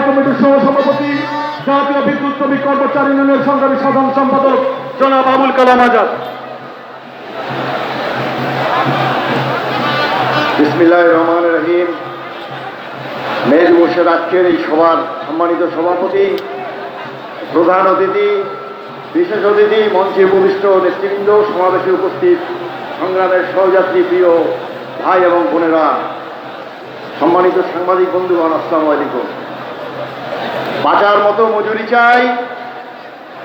নির্বাহী কমিটির সহ সভাপতি জাতীয় বিদ্যুৎ শ্রমিক কর্মচারী ইউনিয়নের সংগ্রামী সাধারণ সম্পাদক জনাব আবুল কালাম আজাদ। বিসমিল্লাহির রহমানির রহিম। মেজ বসে আজকের এই সভার সম্মানিত সভাপতি, প্রধান অতিথি, বিশেষ অতিথি, মঞ্চে উপবিষ্ট নেতৃবৃন্দ, সমাবেশে উপস্থিত সংগ্রামের সহযাত্রী, প্রিয় ভাই এবং বোনেরা, সম্মানিত সাংবাদিক বন্ধুগণ, আসসালামু আলাইকুম। বাঁচার মতো মজুরি চাই,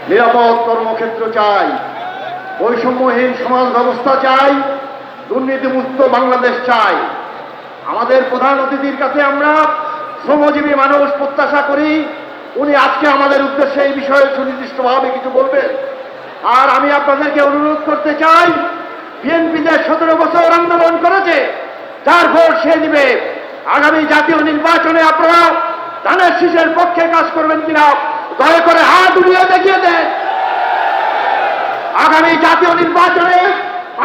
নিরাপদ কর্মক্ষেত্র চাই, বৈষম্যহীন সমাজ ব্যবস্থা চাই, দুর্নীতিমুক্ত বাংলাদেশ চাই। আমাদের প্রধান অতিথির কাছে আমরা শ্রমজীবী মানুষ প্রত্যাশা করি উনি আজকে আমাদের উদ্দেশ্যে এই বিষয়ে সুনির্দিষ্টভাবে কিছু বলবেন। আর আমি আপনাদেরকে অনুরোধ করতে চাই, বিএনপিতে 17 বছর আন্দোলন করেছে, যার ভোট সে দিবে। আগামী জাতীয় নির্বাচনে আপনারা ধানের শীষের পক্ষে কাজ করবেন কিনা দয়া করে হাত উঠিয়ে দেখিয়ে দেন। আগামী জাতীয় নির্বাচনে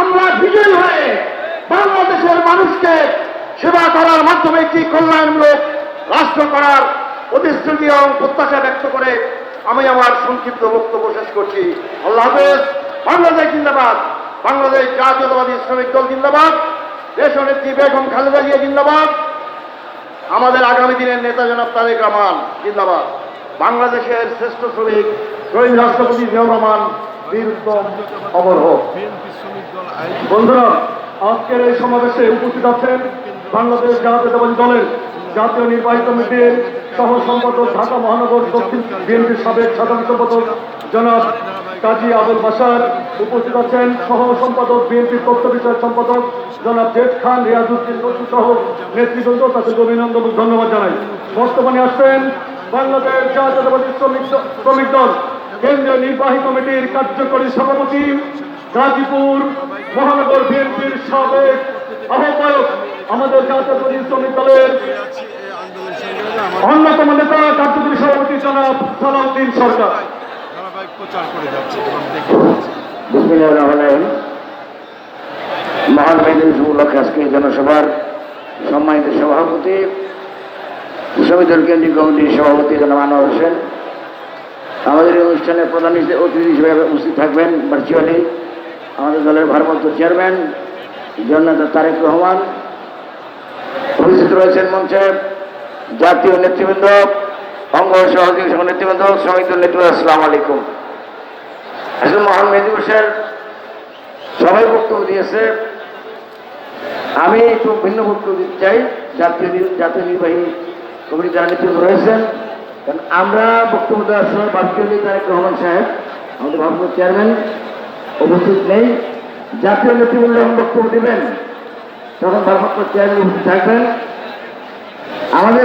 আমরা বিজয়ী হয়ে বাংলাদেশের মানুষকে সেবা করার মাধ্যমে একটি কল্যাণমূলক রাষ্ট্র করার প্রতিশ্রুতি এবং প্রত্যাশা ব্যক্ত করে আমি আমার সংক্ষিপ্ত বক্তব্য শেষ করছি। আল্লাহ হাফেজ। বাংলাদেশ জিন্দাবাদ। বাংলাদেশ জাতীয়তাবাদী শ্রমিক দল জিন্দাবাদ। দেশনেত্রী বেগম খালেদা জিয়া জিন্দাবাদ। আমাদের আগামী দিনের নেতা জনাব তারেক রহমান জিন্দাবাদ। বাংলাদেশের শ্রেষ্ঠ শ্রমিক শহীদ রাষ্ট্রপতি জিয়াউর রহমান বীর উত্তম অমর হোক। বন্ধুরা, আজকের এই সমাবেশে উপস্থিত আছেন বাংলাদেশ জাতীয়তাবাদী দলের জাতীয় নির্বাহী কমিটির সহ সম্পাদক, ঢাকা মহানগর দক্ষিণ বিএনপির সাবেক সাধারণ সম্পাদক জনাব কাজী আবুল বাশার। উপস্থিত আছেন সহ সম্পাদক, বিএনপির তথ্য বিষয়ক সম্পাদক জনাব জেদ খান, রিয়াজউদ্দিন নজরুল সহ নেতৃবৃন্দ, তাদের অভিনন্দন ও ধন্যবাদ জানাই। বর্তমানে আসছেন বাংলাদেশ জাতীয়তাবাদী শ্রমিক দল কেন্দ্রীয় নির্বাহী কমিটির কার্যকরী সভাপতি, গাজীপুর মহানগর বিএনপির সাবেক আহ্বায়ক, আমাদের জাতীয়তাবাদী শ্রমিক দলের অন্যতম নেতা, কার্যকরী সভাপতি জনাব সালাউদ্দিন সরকার। মহান মেদিনী উপলক্ষে আজকে জনসভার সম্মানিত সভাপতি, শ্রমিক দল কেন্দ্রীয় কমিটির সভাপতি জনাব আনোয়ার হোসেন, আমাদের এই অনুষ্ঠানে প্রধান অতিথি হিসেবে উপস্থিত থাকবেন ভার্চুয়ালি আমাদের দলের ভারপ্রাপ্ত চেয়ারম্যান জননেতা তারেক রহমান। উপস্থিত রয়েছেন মঞ্চে জাতীয় নেতৃবৃন্দ, অঙ্গ সহযোগী সংঘ নেতৃবৃন্দ, শ্রমিক দল নেতৃবৃন্দ, আসসালামু আলাইকুম। আসলে মহান মেদিনী দিবসের সবাই বক্তব্য দিয়েছে, আমি একটু ভিন্ন বক্তব্য দিতে চাই। জাতীয় নির্বাহী কমিটি যারা নেতৃত্ব রয়েছেন, কারণ আমরা বক্তব্য দেওয়ার সময় ভার্চুয়ালি তারেক রহমান সাহেব আমাদের ভারপ্রাপ্ত চেয়ারম্যান উপস্থিত নেই। জাতীয় নেতৃবৃন্দ যখন বক্তব্য দেবেন তখন ভারপ্রাপ্ত চেয়ারম্যান উপস্থিত থাকবেন। আমাদের